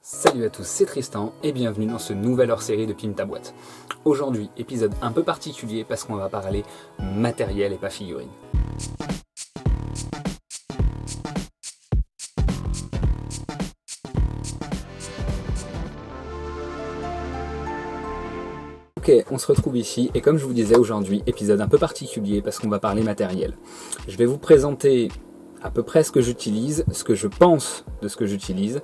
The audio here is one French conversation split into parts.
Salut à tous, c'est Tristan et bienvenue dans ce nouvel hors-série de Pimp ta boîte. Aujourd'hui, épisode un peu particulier parce qu'on va parler matériel et pas figurine. Ok, on se retrouve ici et comme je vous disais aujourd'hui, épisode un peu particulier parce qu'on va parler matériel. Je vais vous présenter à peu près ce que j'utilise, ce que je pense de ce que j'utilise,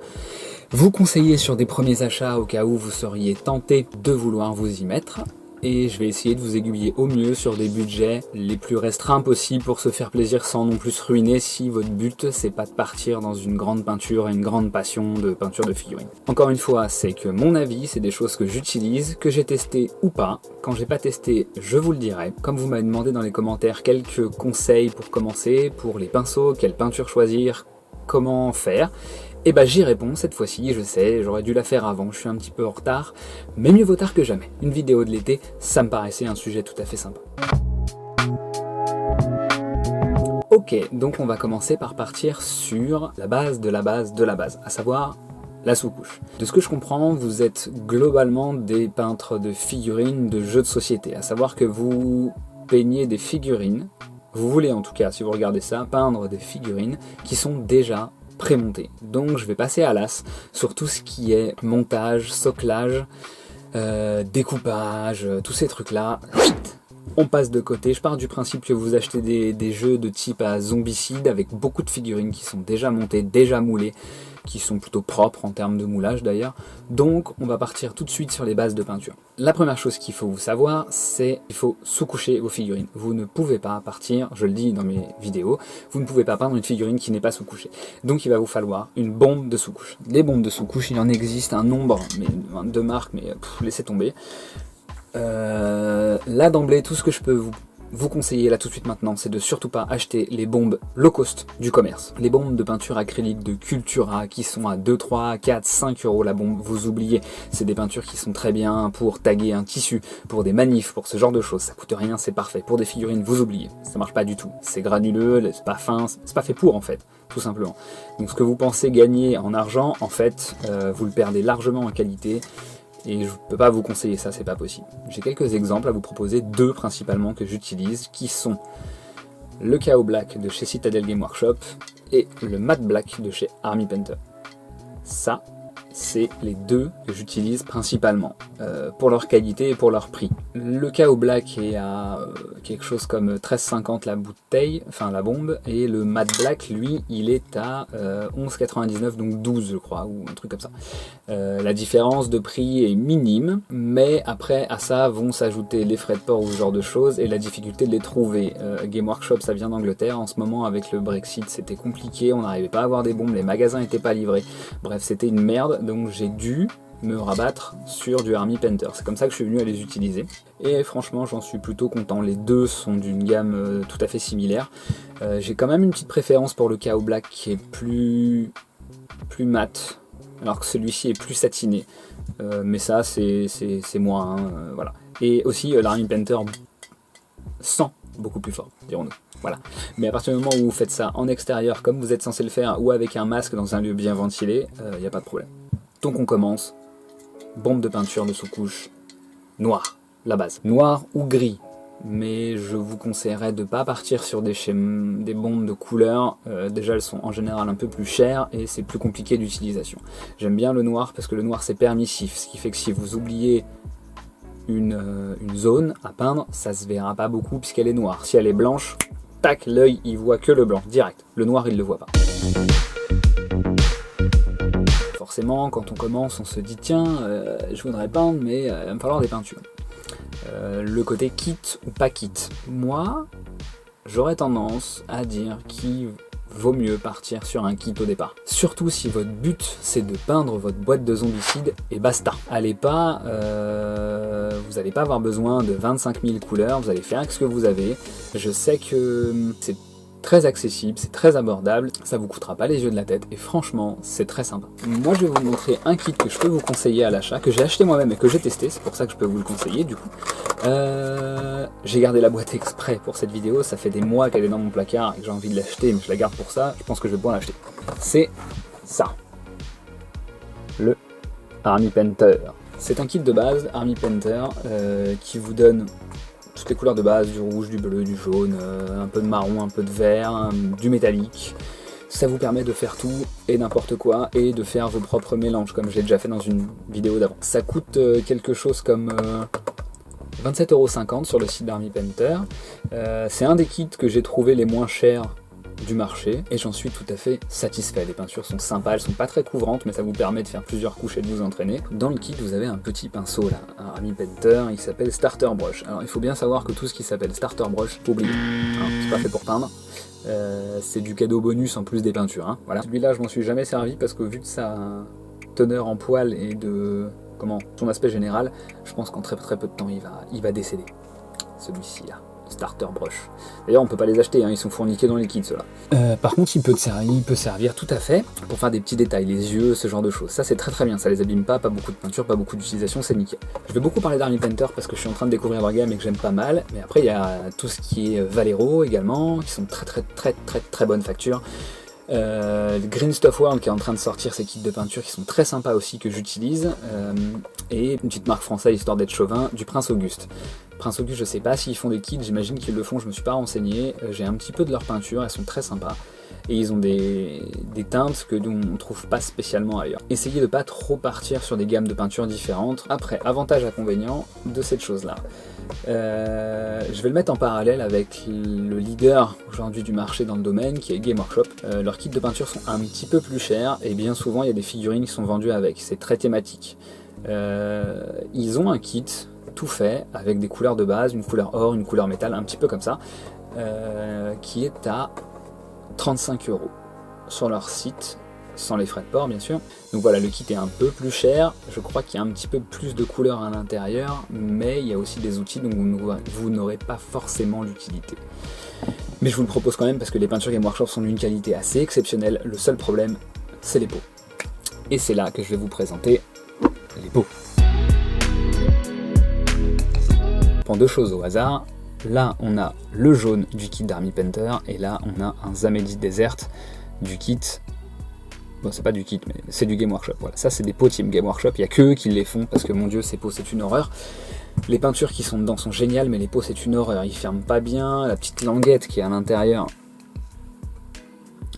vous conseiller sur des premiers achats au cas où vous seriez tenté de vouloir vous y mettre, et je vais essayer de vous aiguiller au mieux sur des budgets les plus restreints possibles pour se faire plaisir sans non plus se ruiner si votre but c'est pas de partir dans une grande peinture et une grande passion de peinture de figurines. Encore une fois, c'est que mon avis, c'est des choses que j'utilise, que j'ai testé ou pas. Quand j'ai pas testé, je vous le dirai. Comme vous m'avez demandé dans les commentaires quelques conseils pour commencer, pour les pinceaux, quelle peinture choisir, comment faire, et bah j'y réponds cette fois-ci, je sais, j'aurais dû la faire avant, je suis un petit peu en retard, mais mieux vaut tard que jamais. Une vidéo de l'été, ça me paraissait un sujet tout à fait sympa. Ok, donc on va commencer par partir sur la base de la base de la base, à savoir la sous-couche. De ce que je comprends, vous êtes globalement des peintres de figurines de jeux de société, à savoir que vous peignez des figurines, vous voulez en tout cas, si vous regardez ça, peindre des figurines qui sont déjà prémonté. Donc je vais passer à l'as sur tout ce qui est montage, soclage, découpage, tous ces trucs là. On passe de côté. Je pars du principe que vous achetez des jeux de type à zombicide avec beaucoup de figurines qui sont déjà montées, déjà moulées, qui sont plutôt propres en termes de moulage d'ailleurs. Donc on va partir tout de suite sur les bases de peinture. La première chose qu'il faut vous savoir, c'est qu'il faut sous-coucher vos figurines. Vous ne pouvez pas partir, je le dis dans mes vidéos, vous ne pouvez pas peindre une figurine qui n'est pas sous-couchée. Donc il va vous falloir une bombe de sous-couche. Les bombes de sous-couche, il en existe un nombre de marques, mais laissez tomber. Là d'emblée, tout ce que je peux vous conseiller là tout de suite maintenant, c'est de surtout pas acheter les bombes low cost du commerce. Les bombes de peinture acrylique de Cultura qui sont à 2, 3, 4, 5 euros la bombe, vous oubliez. C'est des peintures qui sont très bien pour taguer un tissu, pour des manifs, pour ce genre de choses. Ça coûte rien, c'est parfait. Pour des figurines, vous oubliez. Ça marche pas du tout. C'est granuleux, c'est pas fin, c'est pas fait pour en fait, tout simplement. Donc ce que vous pensez gagner en argent, en fait, vous le perdez largement en qualité. Et je ne peux pas vous conseiller ça, c'est pas possible. J'ai quelques exemples à vous proposer, deux principalement que j'utilise, qui sont le Chaos Black de chez Citadel Game Workshop et le Matte Black de chez Army Painter. Ça, c'est les deux que j'utilise principalement, pour leur qualité et pour leur prix. Le Chaos Black est à quelque chose comme 13,50 la bouteille, enfin la bombe, et le Matte Black, lui, il est à 11,99, donc 12 je crois, ou un truc comme ça. La différence de prix est minime, mais après à ça vont s'ajouter les frais de port ou ce genre de choses, et la difficulté de les trouver. Game Workshop, ça vient d'Angleterre, en ce moment avec le Brexit c'était compliqué, on n'arrivait pas à avoir des bombes, les magasins n'étaient pas livrés, bref c'était une merde. Donc j'ai dû me rabattre sur du Army Painter. C'est comme ça que je suis venu à les utiliser. Et franchement, j'en suis plutôt content. Les deux sont d'une gamme tout à fait similaire. J'ai quand même une petite préférence pour le Chaos Black qui est plus mat, alors que celui-ci est plus satiné. Mais ça, c'est moi. Hein, voilà. Et aussi, l'Army Painter sent beaucoup plus fort, dirons-nous. Voilà. Mais à partir du moment où vous faites ça en extérieur, comme vous êtes censé le faire, ou avec un masque dans un lieu bien ventilé, il n'y a pas de problème. Donc on commence. Bombe de peinture de sous-couche noir, la base. Noir ou gris. Mais je vous conseillerais de ne pas partir sur des bombes de couleur. Déjà elles sont en général un peu plus chères et c'est plus compliqué d'utilisation. J'aime bien le noir parce que le noir c'est permissif, ce qui fait que si vous oubliez une zone à peindre, ça se verra pas beaucoup puisqu'elle est noire. Si elle est blanche, tac, l'œil il voit que le blanc, direct. Le noir il le voit pas. Forcément, quand on commence, on se dit tiens, je voudrais peindre, mais il va me falloir des peintures. Le côté kit ou pas kit. Moi, j'aurais tendance à dire qu'il vaut mieux partir sur un kit au départ. Surtout si votre but c'est de peindre votre boîte de zombicide et basta. Allez pas, vous n'allez pas avoir besoin de 25 000 couleurs, vous allez faire avec ce que vous avez. Je sais que c'est très accessible, c'est très abordable, ça vous coûtera pas les yeux de la tête et franchement c'est très sympa. Moi je vais vous montrer un kit que je peux vous conseiller à l'achat, que j'ai acheté moi-même et que j'ai testé, c'est pour ça que je peux vous le conseiller du coup. J'ai gardé la boîte exprès pour cette vidéo, ça fait des mois qu'elle est dans mon placard et que j'ai envie de l'acheter mais je la garde pour ça, je pense que je vais pouvoir l'acheter. C'est ça, le Army Painter. C'est un kit de base Army Painter qui vous donne toutes les couleurs de base, du rouge, du bleu, du jaune, un peu de marron, un peu de vert, du métallique. Ça vous permet de faire tout et n'importe quoi et de faire vos propres mélanges comme j'ai déjà fait dans une vidéo d'avant. Ça coûte quelque chose comme 27,50 € sur le site d'Army Painter. C'est un des kits que j'ai trouvé les moins chers du marché et j'en suis tout à fait satisfait. Les peintures sont sympas, elles sont pas très couvrantes mais ça vous permet de faire plusieurs couches et de vous entraîner. Dans le kit vous avez un petit pinceau là, un Army Painter, il s'appelle Starter Brush. Alors il faut bien savoir que tout ce qui s'appelle Starter Brush, faut oublier, hein, c'est pas fait pour peindre. C'est du cadeau bonus en plus des peintures, hein, voilà. Celui-là je m'en suis jamais servi parce que vu de sa teneur en poil et de son aspect général, je pense qu'en très peu de temps il va décéder. Celui-ci là. Starter Brush. D'ailleurs on peut pas les acheter, hein, ils sont fourniqués dans les kits ceux-là. Par contre il peut servir tout à fait pour faire des petits détails, les yeux, ce genre de choses. Ça c'est très bien, ça les abîme pas beaucoup de peinture, pas beaucoup d'utilisation, c'est nickel. Je vais beaucoup parler d'Army Painter parce que je suis en train de découvrir leur gamme et que j'aime pas mal, mais après il y a tout ce qui est Vallejo également, qui sont très bonne facture. Le Green Stuff World qui est en train de sortir ces kits de peinture qui sont très sympas aussi, que j'utilise, et une petite marque française histoire d'être chauvin, du Prince Auguste. Prince Auguste, je sais pas s'ils font des kits, j'imagine qu'ils le font, je me suis pas renseigné. J'ai un petit peu de leur peinture, elles sont très sympas. Et ils ont des teintes que nous on trouve pas spécialement ailleurs. Essayez de pas trop partir sur des gammes de peinture différentes. Après, avantage inconvénient de cette chose-là. Je vais le mettre en parallèle avec le leader aujourd'hui du marché dans le domaine qui est Game Workshop. Leurs kits de peinture sont un petit peu plus chers et bien souvent il y a des figurines qui sont vendues avec. C'est très thématique. Ils ont un kit tout fait avec des couleurs de base, une couleur or, une couleur métal, un petit peu comme ça, qui est à 35 € sur leur site, sans les frais de port bien sûr. Donc voilà, le kit est un peu plus cher, je crois qu'il y a un petit peu plus de couleurs à l'intérieur, mais il y a aussi des outils dont vous n'aurez pas forcément l'utilité. Mais je vous le propose quand même parce que les peintures Game Workshop sont d'une qualité assez exceptionnelle, le seul problème c'est les pots. Et c'est là que je vais vous présenter les pots. Je prends deux choses au hasard. Là on a le jaune du kit d'Army Painter et là on a un Zamedi Desert du kit. Bon c'est pas du kit mais c'est du Game Workshop. Voilà, ça c'est des pots Team Game Workshop, il n'y a que eux qui les font parce que mon dieu ces pots c'est une horreur. Les peintures qui sont dedans sont géniales mais les pots c'est une horreur, ils ferment pas bien, la petite languette qui est à l'intérieur.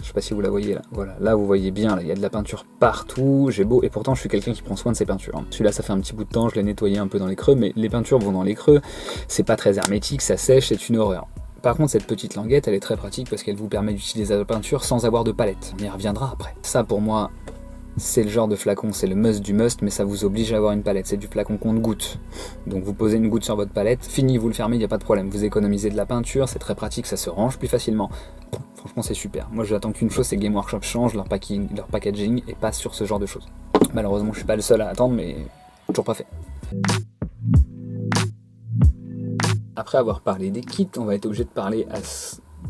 Je sais pas si vous la voyez là, voilà, là vous voyez bien, il y a de la peinture partout, j'ai beau, et pourtant je suis quelqu'un qui prend soin de ses peintures. Hein. Celui-là ça fait un petit bout de temps, je l'ai nettoyé un peu dans les creux, mais les peintures vont dans les creux, c'est pas très hermétique, ça sèche, c'est une horreur. Par contre cette petite languette elle est très pratique parce qu'elle vous permet d'utiliser la peinture sans avoir de palette, on y reviendra après. Ça pour moi, c'est le genre de flacon, c'est le must du must, mais ça vous oblige à avoir une palette, c'est du flacon compte-goutte. Donc vous posez une goutte sur votre palette, fini, vous le fermez, il n'y a pas de problème, vous économisez de la peinture, c'est très pratique, ça se range plus facilement. Franchement c'est super, moi j'attends qu'une chose, c'est que Game Workshop change leur packaging et passe sur ce genre de choses. Malheureusement je suis pas le seul à attendre, mais toujours pas fait. Après avoir parlé des kits, on va être obligé de parler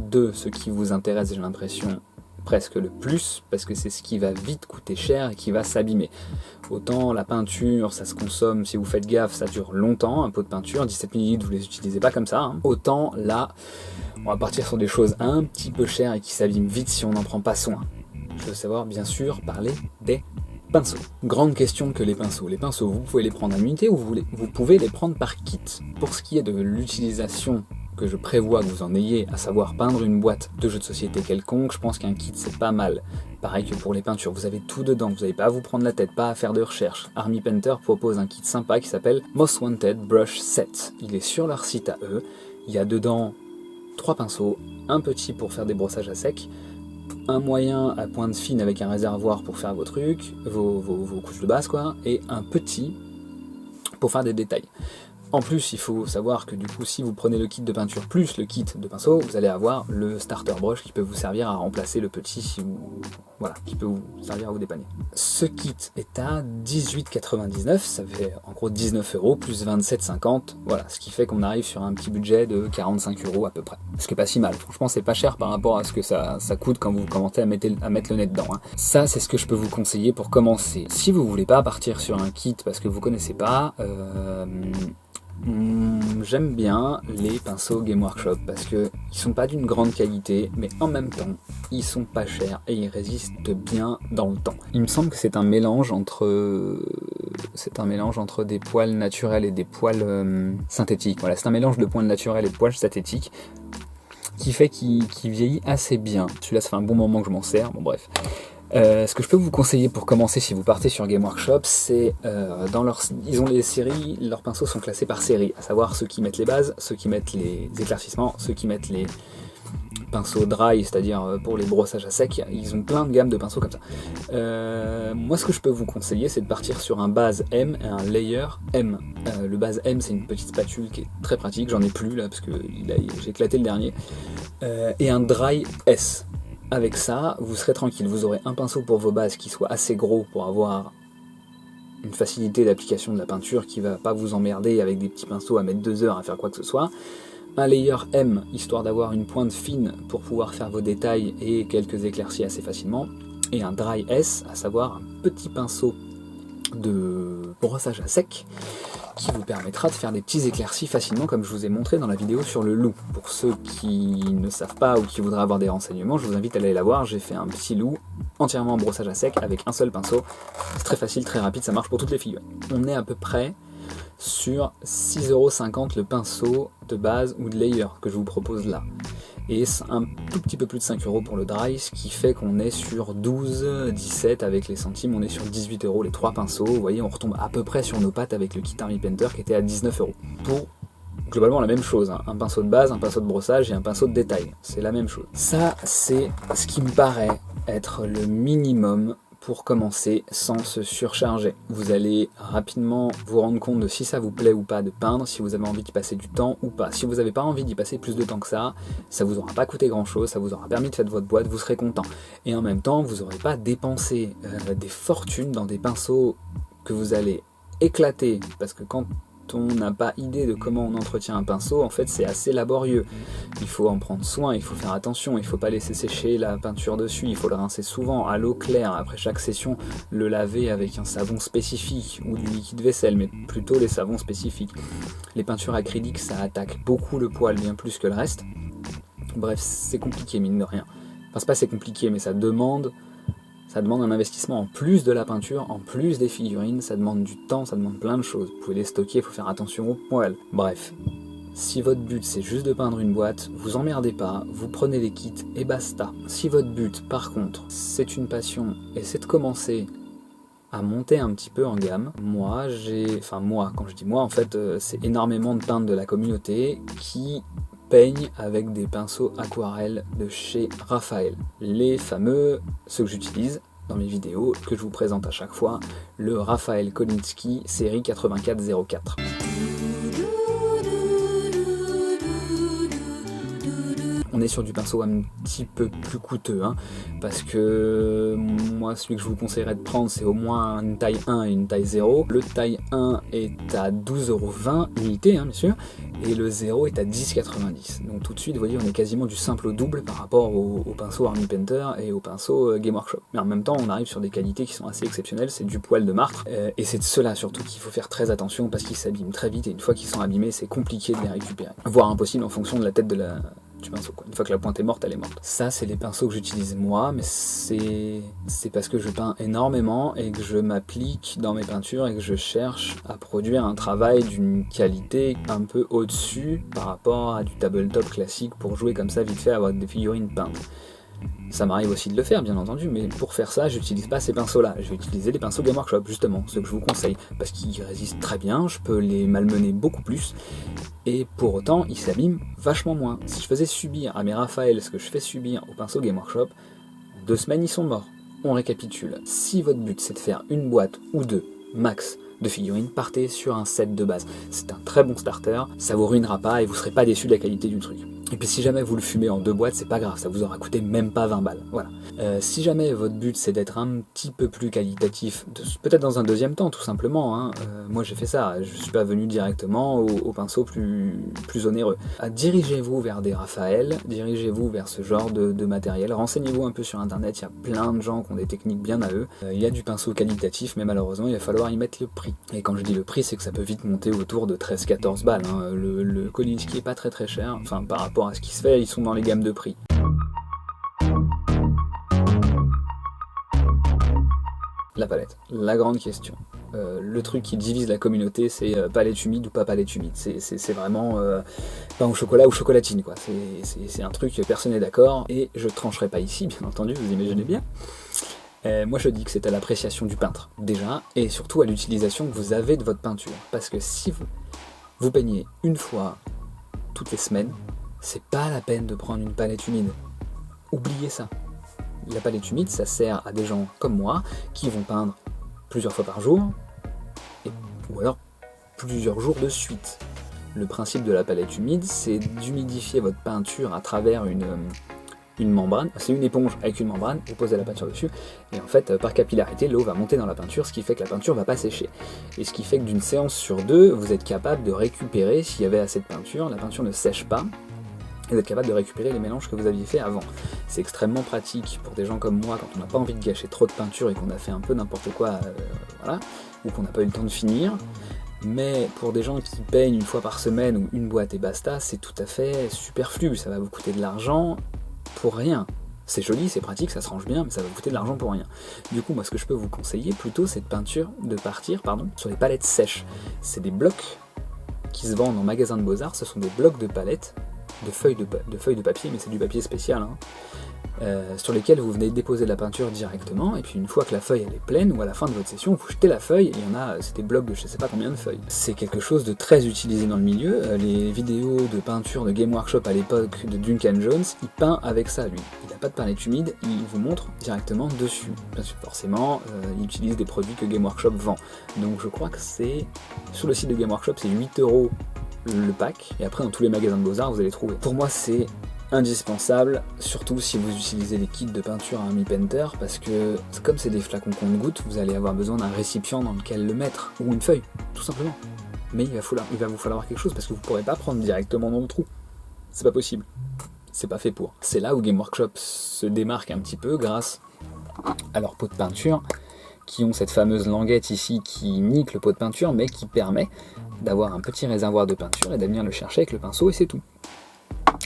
de ce qui vous intéresse, j'ai l'impression, presque le plus, parce que c'est ce qui va vite coûter cher et qui va s'abîmer. Autant la peinture, ça se consomme, si vous faites gaffe, ça dure longtemps, un pot de peinture, 17 ml, vous les utilisez pas comme ça. Hein. Autant là, on va partir sur des choses un petit peu chères et qui s'abîment vite si on n'en prend pas soin. Je veux savoir, bien sûr, parler des pinceaux. Grande question que les pinceaux. Les pinceaux, vous pouvez les prendre en unité ou vous pouvez les prendre par kit. Pour ce qui est de l'utilisation que je prévois que vous en ayez, à savoir peindre une boîte de jeux de société quelconque, je pense qu'un kit c'est pas mal. Pareil que pour les peintures, vous avez tout dedans, vous n'avez pas à vous prendre la tête, pas à faire de recherche. Army Painter propose un kit sympa qui s'appelle Most Wanted Brush Set. Il est sur leur site à eux, il y a dedans 3 pinceaux, un petit pour faire des brossages à sec, un moyen à pointe fine avec un réservoir pour faire vos trucs, vos couches de base quoi, et un petit pour faire des détails. En plus, il faut savoir que du coup, si vous prenez le kit de peinture plus le kit de pinceau, vous allez avoir le starter brush qui peut vous servir à remplacer le petit, si vous... voilà, qui peut vous servir à vous dépanner. Ce kit est à 18,99 €, ça fait en gros 19 € plus 27,50 €, voilà, ce qui fait qu'on arrive sur un petit budget de 45 € à peu près. Ce qui est pas si mal, franchement c'est pas cher par rapport à ce que ça coûte quand vous commencez à mettre le nez dedans. Hein. Ça c'est ce que je peux vous conseiller pour commencer. Si vous voulez pas partir sur un kit parce que vous connaissez pas, j'aime bien les pinceaux Game Workshop parce que ils sont pas d'une grande qualité mais en même temps ils sont pas chers et ils résistent bien dans le temps. Il me semble que c'est un mélange entre c'est un mélange entre des poils naturels et des poils synthétiques. Voilà, c'est un mélange de poils naturels et de poils synthétiques qui fait qu'il vieillit assez bien. Celui-là, ça fait un bon moment que je m'en sers, bon bref. Ce que je peux vous conseiller pour commencer si vous partez sur Game Workshop, c'est ils ont les séries, leurs pinceaux sont classés par série, à savoir ceux qui mettent les bases, ceux qui mettent les éclaircissements, ceux qui mettent les pinceaux dry, c'est-à-dire pour les brossages à sec. Ils ont plein de gammes de pinceaux comme ça. Moi, ce que je peux vous conseiller, c'est de partir sur un base M et un layer M. Le base M, c'est une petite spatule qui est très pratique, j'en ai plus là parce que j'ai éclaté le dernier, et un dry S. Avec ça, vous serez tranquille, vous aurez un pinceau pour vos bases qui soit assez gros pour avoir une facilité d'application de la peinture qui va pas vous emmerder avec des petits pinceaux à mettre 2 heures à faire quoi que ce soit. Un layer M, histoire d'avoir une pointe fine pour pouvoir faire vos détails et quelques éclaircies assez facilement. Et un dry S, à savoir un petit pinceau de brossage à sec qui vous permettra de faire des petits éclaircies facilement comme je vous ai montré dans la vidéo sur le loup. Pour ceux qui ne savent pas ou qui voudraient avoir des renseignements, je vous invite à aller la voir. J'ai fait un petit loup entièrement en brossage à sec avec un seul pinceau. C'est très facile, très rapide, ça marche pour toutes les figures. On est à peu près sur 6,50€ le pinceau de base ou de layer que je vous propose là. Et un tout petit peu plus de 5€ pour le dry, ce qui fait qu'on est sur 12, 17 avec les centimes, on est sur 18€ les 3 pinceaux. Vous voyez, on retombe à peu près sur nos pattes avec le kit Army Painter qui était à 19€. Pour globalement la même chose, hein. Un pinceau de base, un pinceau de brossage et un pinceau de détail, c'est la même chose. Ça, c'est ce qui me paraît être le minimum pour commencer sans se surcharger. Vous allez rapidement vous rendre compte de si ça vous plaît ou pas de peindre, si vous avez envie d'y passer du temps ou pas. Si vous n'avez pas envie d'y passer plus de temps que ça vous aura pas coûté grand chose, ça vous aura permis de faire votre boîte, vous serez content. Et en même temps, vous n'aurez pas dépensé des fortunes dans des pinceaux que vous allez éclater, parce que quand on n'a pas idée de comment on entretient un pinceau, en fait c'est assez laborieux. Il faut en prendre soin, il faut faire attention, il faut pas laisser sécher la peinture dessus, il faut le rincer souvent à l'eau claire, après chaque session le laver avec un savon spécifique ou du liquide vaisselle, mais plutôt les savons spécifiques. Les peintures acryliques ça attaque beaucoup le poil, bien plus que le reste. Bref, c'est compliqué mine de rien. Enfin c'est pas c'est compliqué, mais ça demande un investissement en plus de la peinture, en plus des figurines, ça demande du temps, ça demande plein de choses. Vous pouvez les stocker, il faut faire attention aux poils. Bref, si votre but c'est juste de peindre une boîte, vous emmerdez pas, vous prenez les kits et basta. Si votre but par contre c'est une passion et c'est de commencer à monter un petit peu en gamme, quand je dis moi en fait c'est énormément de peintres de la communauté qui peigne avec des pinceaux aquarelles de chez Raphaël. Les fameux, ceux que j'utilise dans mes vidéos, que je vous présente à chaque fois, le Raphaël Konieczki série 8404. On est sur du pinceau un petit peu plus coûteux, hein, parce que moi celui que je vous conseillerais de prendre c'est au moins une taille 1 et une taille 0. Le taille 1 est à 12,20€ unité, hein, bien sûr, et le 0 est à 10,90€. Donc tout de suite, vous voyez, on est quasiment du simple au double par rapport au pinceau Army Painter et au pinceau Game Workshop. Mais en même temps, on arrive sur des qualités qui sont assez exceptionnelles, c'est du poil de martre, et c'est de cela surtout qu'il faut faire très attention parce qu'ils s'abîment très vite, et une fois qu'ils sont abîmés, c'est compliqué de les récupérer. Voire impossible en fonction de la tête du pinceau, quoi. Une fois que la pointe est morte, elle est morte. Ça, c'est les pinceaux que j'utilise moi, mais c'est parce que je peins énormément et que je m'applique dans mes peintures et que je cherche à produire un travail d'une qualité un peu au-dessus par rapport à du tabletop classique pour jouer comme ça vite fait avec des figurines peintes. Ça m'arrive aussi de le faire, bien entendu, mais pour faire ça, j'utilise pas ces pinceaux-là. Je vais utiliser les pinceaux Game Workshop, justement, ceux que je vous conseille, parce qu'ils résistent très bien, je peux les malmener beaucoup plus, et pour autant, ils s'abîment vachement moins. Si je faisais subir à mes Raphaël ce que je fais subir aux pinceaux Game Workshop, en 2 semaines, ils sont morts. On récapitule. Si votre but, c'est de faire une boîte ou 2, max, de figurines, partez sur un set de base. C'est un très bon starter, ça vous ruinera pas et vous serez pas déçu de la qualité du truc. Et puis si jamais vous le fumez en 2 boîtes, c'est pas grave, ça vous aura coûté même pas 20 balles. Voilà. Si jamais votre but c'est d'être un petit peu plus qualitatif, peut-être dans un deuxième temps tout simplement, hein, moi j'ai fait ça, je suis pas venu directement au pinceau plus onéreux. Dirigez-vous vers des Raphaël, dirigez-vous vers ce genre de matériel, renseignez-vous un peu sur internet, il y a plein de gens qui ont des techniques bien à eux, il y a du pinceau qualitatif, mais malheureusement il va falloir y mettre le prix. Et quand je dis le prix, c'est que ça peut vite monter autour de 13-14 balles, hein. Le Konieczki est pas très cher, enfin par rapport à ce qui se fait, ils sont dans les gammes de prix. La palette, la grande question. le truc qui divise la communauté, c'est palette humide ou pas palette humide. C'est vraiment pain au chocolat ou chocolatine, quoi. C'est un truc, personne n'est d'accord, et je trancherai pas ici, bien entendu, vous imaginez bien. Moi je dis que c'est à l'appréciation du peintre, déjà, et surtout à l'utilisation que vous avez de votre peinture. Parce que si vous peignez une fois toutes les semaines, c'est pas la peine de prendre une palette humide. Oubliez ça. La palette humide, ça sert à des gens comme moi, qui vont peindre plusieurs fois par jour, ou alors plusieurs jours de suite. Le principe de la palette humide, c'est d'humidifier votre peinture à travers une membrane. C'est une éponge avec une membrane, vous posez la peinture dessus, et en fait, par capillarité, l'eau va monter dans la peinture, ce qui fait que la peinture va pas sécher. Et ce qui fait que d'une séance sur deux, vous êtes capable de récupérer, s'il y avait assez de peinture, la peinture ne sèche pas, et vous êtes capable de récupérer les mélanges que vous aviez fait avant. C'est extrêmement pratique pour des gens comme moi, quand on n'a pas envie de gâcher trop de peinture et qu'on a fait un peu n'importe quoi, voilà, ou qu'on n'a pas eu le temps de finir. Mais pour des gens qui peignent une fois par semaine ou une boîte et basta, c'est tout à fait superflu, ça va vous coûter de l'argent pour rien. C'est joli, c'est pratique, ça se range bien, mais ça va vous coûter de l'argent pour rien. Du coup, moi ce que je peux vous conseiller plutôt, c'est de partir sur les palettes sèches. C'est des blocs qui se vendent en magasin de Beaux-Arts, ce sont des blocs de palettes, de feuilles de papier, mais c'est du papier spécial, hein, sur lesquels vous venez déposer de la peinture directement, et puis une fois que la feuille elle est pleine, ou à la fin de votre session, vous jetez la feuille, et il y en a, c'est des blocs de je sais pas combien de feuilles. C'est quelque chose de très utilisé dans le milieu. Les vidéos de peinture de Game Workshop à l'époque de Duncan Jones, il peint avec ça lui. Il n'a pas de palette humide, il vous montre directement dessus. Parce que forcément, il utilise des produits que Game Workshop vend. Donc je crois que c'est, sur le site de Game Workshop, c'est 8€ le pack, et après dans tous les magasins de Beaux-Arts vous allez trouver. Pour moi c'est indispensable, surtout si vous utilisez les kits de peinture Army Painter, parce que comme c'est des flacons compte-gouttes, vous allez avoir besoin d'un récipient dans lequel le mettre, ou une feuille, tout simplement. Mais il va vous falloir quelque chose, parce que vous ne pourrez pas prendre directement dans le trou. C'est pas possible. C'est pas fait pour. C'est là où Game Workshop se démarque un petit peu grâce à leur pot de peinture, qui ont cette fameuse languette ici qui nique le pot de peinture, mais qui permet d'avoir un petit réservoir de peinture et d'aller le chercher avec le pinceau, et c'est tout.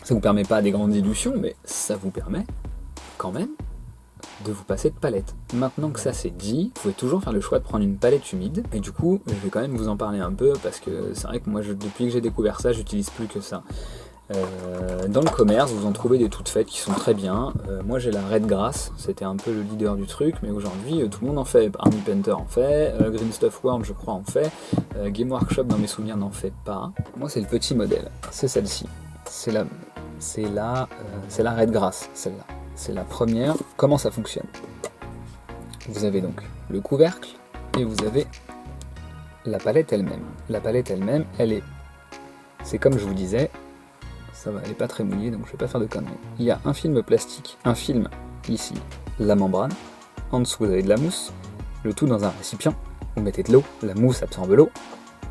Ça vous permet pas des grandes dilutions, mais ça vous permet quand même de vous passer de palette. Maintenant que ça c'est dit, vous pouvez toujours faire le choix de prendre une palette humide, et du coup je vais quand même vous en parler un peu, parce que c'est vrai que moi depuis que j'ai découvert ça, j'utilise plus que ça. Dans le commerce, vous en trouvez des toutes faites qui sont très bien. Moi j'ai la Red Grass, c'était un peu le leader du truc, mais aujourd'hui tout le monde en fait. Army Painter en fait, Green Stuff World je crois en fait, Game Workshop dans mes souvenirs n'en fait pas. Moi c'est le petit modèle, c'est celle-ci. C'est la Red Grass, celle-là. C'est la première. Comment ça fonctionne? Vous avez donc le couvercle et vous avez la palette elle-même. La palette elle-même, c'est comme je vous disais, ça va, elle est pas très mouillée donc je vais pas faire de conneries. Il y a un film plastique, un film ici, la membrane, en dessous vous avez de la mousse, le tout dans un récipient, vous mettez de l'eau, la mousse absorbe l'eau,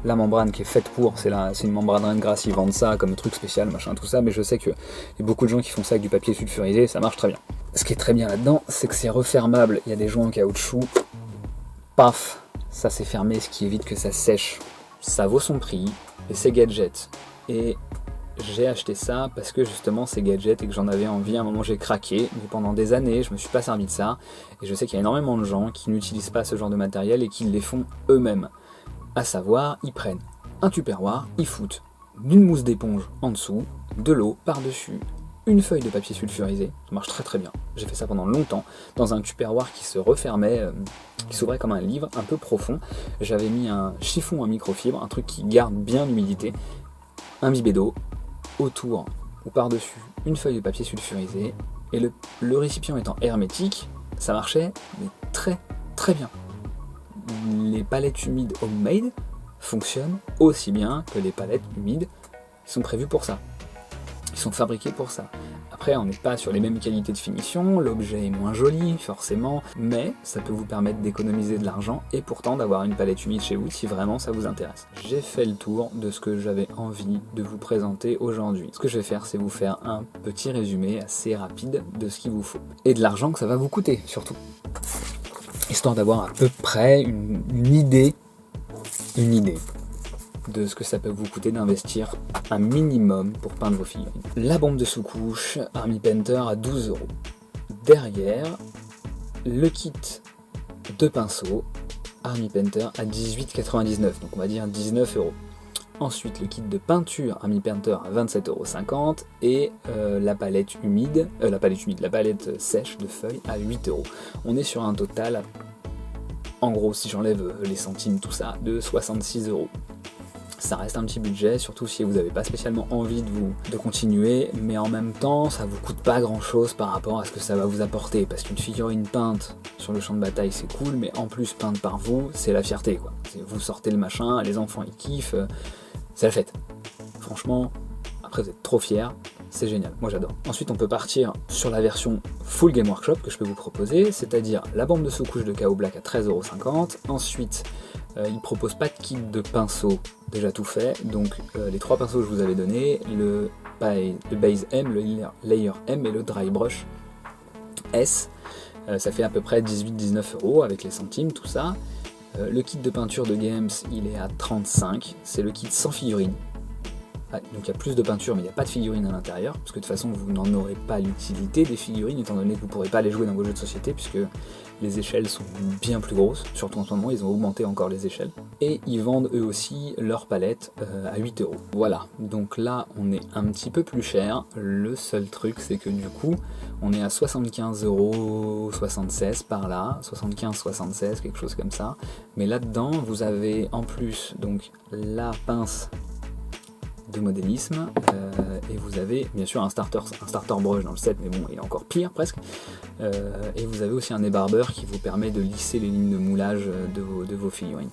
la membrane qui est faite pour, c'est une membrane Red Grass, ils vendent ça comme truc spécial, machin, tout ça, mais je sais qu'il y a beaucoup de gens qui font ça avec du papier sulfurisé, ça marche très bien. Ce qui est très bien là-dedans, c'est que c'est refermable, il y a des joints en caoutchouc, paf, ça s'est fermé, ce qui évite que ça sèche. Ça vaut son prix, et c'est gadget. Et j'ai acheté ça parce que justement c'est gadget et que j'en avais envie. À un moment j'ai craqué, mais pendant des années je me suis pas servi de ça. Et je sais qu'il y a énormément de gens qui n'utilisent pas ce genre de matériel et qui les font eux-mêmes. À savoir, ils prennent un tupperware, ils foutent d'une mousse d'éponge en dessous, de l'eau par-dessus, une feuille de papier sulfurisé, ça marche très très bien. J'ai fait ça pendant longtemps, dans un tupperware qui se refermait, qui s'ouvrait comme un livre, un peu profond. J'avais mis un chiffon à microfibre, un truc qui garde bien l'humidité, un bibet d'eau, autour ou par-dessus une feuille de papier sulfurisé, et le récipient étant hermétique, ça marchait mais très très bien. Les palettes humides homemade fonctionnent aussi bien que les palettes humides qui sont prévues pour ça. Ils sont fabriqués pour ça. Après, on n'est pas sur les mêmes qualités de finition, l'objet est moins joli, forcément, mais ça peut vous permettre d'économiser de l'argent et pourtant d'avoir une palette humide chez vous si vraiment ça vous intéresse. J'ai fait le tour de ce que j'avais envie de vous présenter aujourd'hui. Ce que je vais faire, c'est vous faire un petit résumé assez rapide de ce qu'il vous faut. Et de l'argent que ça va vous coûter, surtout. Histoire d'avoir à peu près une idée de ce que ça peut vous coûter d'investir un minimum pour peindre vos figurines. La bombe de sous-couche Army Painter à 12 €. Derrière, le kit de pinceau Army Painter à 18,99 €, donc on va dire 19 €. Ensuite, le kit de peinture Army Painter à 27,50 € et la palette sèche de feuilles à 8 €. On est sur un total, en gros, si j'enlève les centimes, tout ça, de 66 €. Ça reste un petit budget, surtout si vous n'avez pas spécialement envie de continuer, mais en même temps, ça vous coûte pas grand chose par rapport à ce que ça va vous apporter, parce qu'une figurine peinte sur le champ de bataille, c'est cool, mais en plus peinte par vous, c'est la fierté, quoi. Vous sortez le machin, les enfants ils kiffent, c'est la fête. Franchement, après vous êtes trop fiers, c'est génial, moi j'adore. Ensuite on peut partir sur la version Full Game Workshop que je peux vous proposer, c'est-à-dire la bande de sous-couche de Chaos Black à 13,50 €. Ensuite, il propose pas de kit de pinceaux déjà tout fait, donc les 3 pinceaux que je vous avais donnés, le Base M, le Layer M et le Dry Brush S, ça fait à peu près 18-19 € avec les centimes, tout ça. Le kit de peinture de Games, il est à 35 €, c'est le kit sans figurine. Ah, donc il y a plus de peinture mais il n'y a pas de figurines à l'intérieur, parce que de toute façon vous n'en aurez pas l'utilité des figurines, étant donné que vous ne pourrez pas les jouer dans vos jeux de société, puisque les échelles sont bien plus grosses, surtout en ce moment ils ont augmenté encore les échelles. Et ils vendent eux aussi leur palette à 8 €. Voilà, donc là on est un petit peu plus cher, le seul truc c'est que du coup on est à 75,76 € par là, 75-76, quelque chose comme ça, mais là-dedans vous avez en plus donc la pince de modélisme, et vous avez bien sûr un starter brush dans le set, mais bon il est encore pire presque, et vous avez aussi un débarbeur qui vous permet de lisser les lignes de moulage de vos figurines.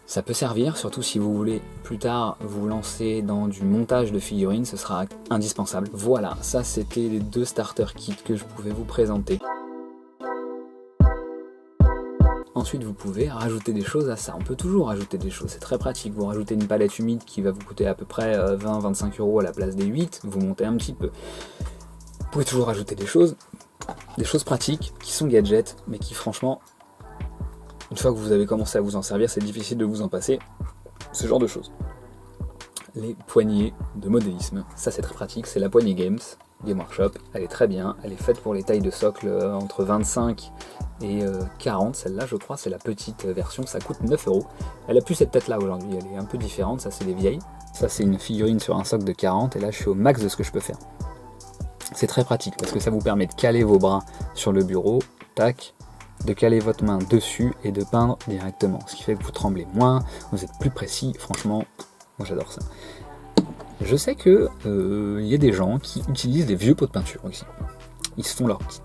Ça peut servir, surtout si vous voulez plus tard vous lancer dans du montage de figurines, ce sera indispensable. Voilà, ça c'était les 2 starter kits que je pouvais vous présenter. Ensuite vous pouvez rajouter des choses à ça, on peut toujours rajouter des choses, c'est très pratique. Vous rajoutez une palette humide qui va vous coûter à peu près 20-25 € à la place des 8, vous montez un petit peu. Vous pouvez toujours rajouter des choses pratiques, qui sont gadgets, mais qui franchement, une fois que vous avez commencé à vous en servir, c'est difficile de vous en passer, ce genre de choses. Les poignées de modélisme, ça c'est très pratique, c'est la poignée Game Workshop, elle est très bien, elle est faite pour les tailles de socle entre 25 et 40, celle-là je crois, c'est la petite version, ça coûte 9 €. Elle a plus cette tête là aujourd'hui, elle est un peu différente, ça c'est les vieilles. Ça c'est une figurine sur un socle de 40, et là je suis au max de ce que je peux faire. C'est très pratique, parce que ça vous permet de caler vos bras sur le bureau, tac, de caler votre main dessus et de peindre directement, ce qui fait que vous tremblez moins, vous êtes plus précis, franchement, moi j'adore ça. Je sais que y a des gens qui utilisent des vieux pots de peinture aussi. Ils se font leur petit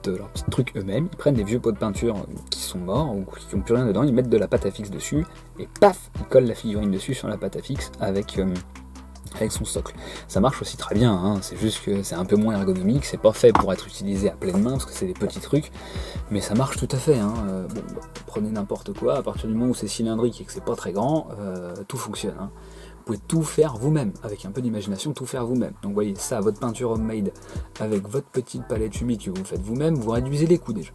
truc eux-mêmes, ils prennent des vieux pots de peinture qui sont morts ou qui n'ont plus rien dedans, ils mettent de la pâte à fixe dessus et paf, ils collent la figurine dessus sur la pâte à fixe avec son socle. Ça marche aussi très bien, hein, c'est juste que c'est un peu moins ergonomique, c'est pas fait pour être utilisé à pleine main parce que c'est des petits trucs, mais ça marche tout à fait. Hein. Bon, prenez n'importe quoi, à partir du moment où c'est cylindrique et que c'est pas très grand, tout fonctionne. Hein. Vous pouvez tout faire vous-même, avec un peu d'imagination, tout faire vous-même. Donc vous voyez ça, votre peinture homemade, avec votre petite palette humide que vous faites vous-même, vous réduisez les coûts déjà.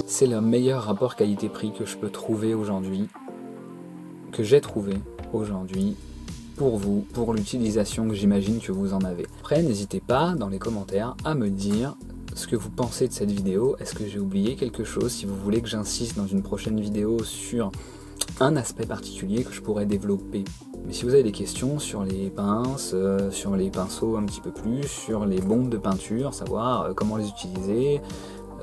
C'est le meilleur rapport qualité-prix que je peux trouver aujourd'hui, que j'ai trouvé aujourd'hui, pour vous, pour l'utilisation que j'imagine que vous en avez. Après, n'hésitez pas dans les commentaires à me dire ce que vous pensez de cette vidéo. Est-ce que j'ai oublié quelque chose? Si vous voulez que j'insiste dans une prochaine vidéo sur un aspect particulier que je pourrais développer. Mais si vous avez des questions sur les pinces, sur les pinceaux un petit peu plus, sur les bombes de peinture, savoir comment les utiliser,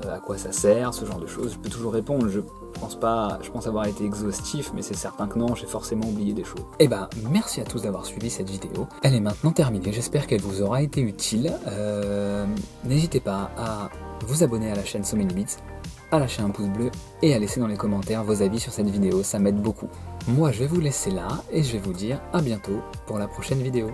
à quoi ça sert, ce genre de choses, je peux toujours répondre. Je pense avoir été exhaustif, mais c'est certain que non, j'ai forcément oublié des choses. Et bah, merci à tous d'avoir suivi cette vidéo. Elle est maintenant terminée, j'espère qu'elle vous aura été utile. N'hésitez pas à vous abonner à la chaîne So Many Bits, à lâcher un pouce bleu et à laisser dans les commentaires vos avis sur cette vidéo, ça m'aide beaucoup. Moi je vais vous laisser là et je vais vous dire à bientôt pour la prochaine vidéo.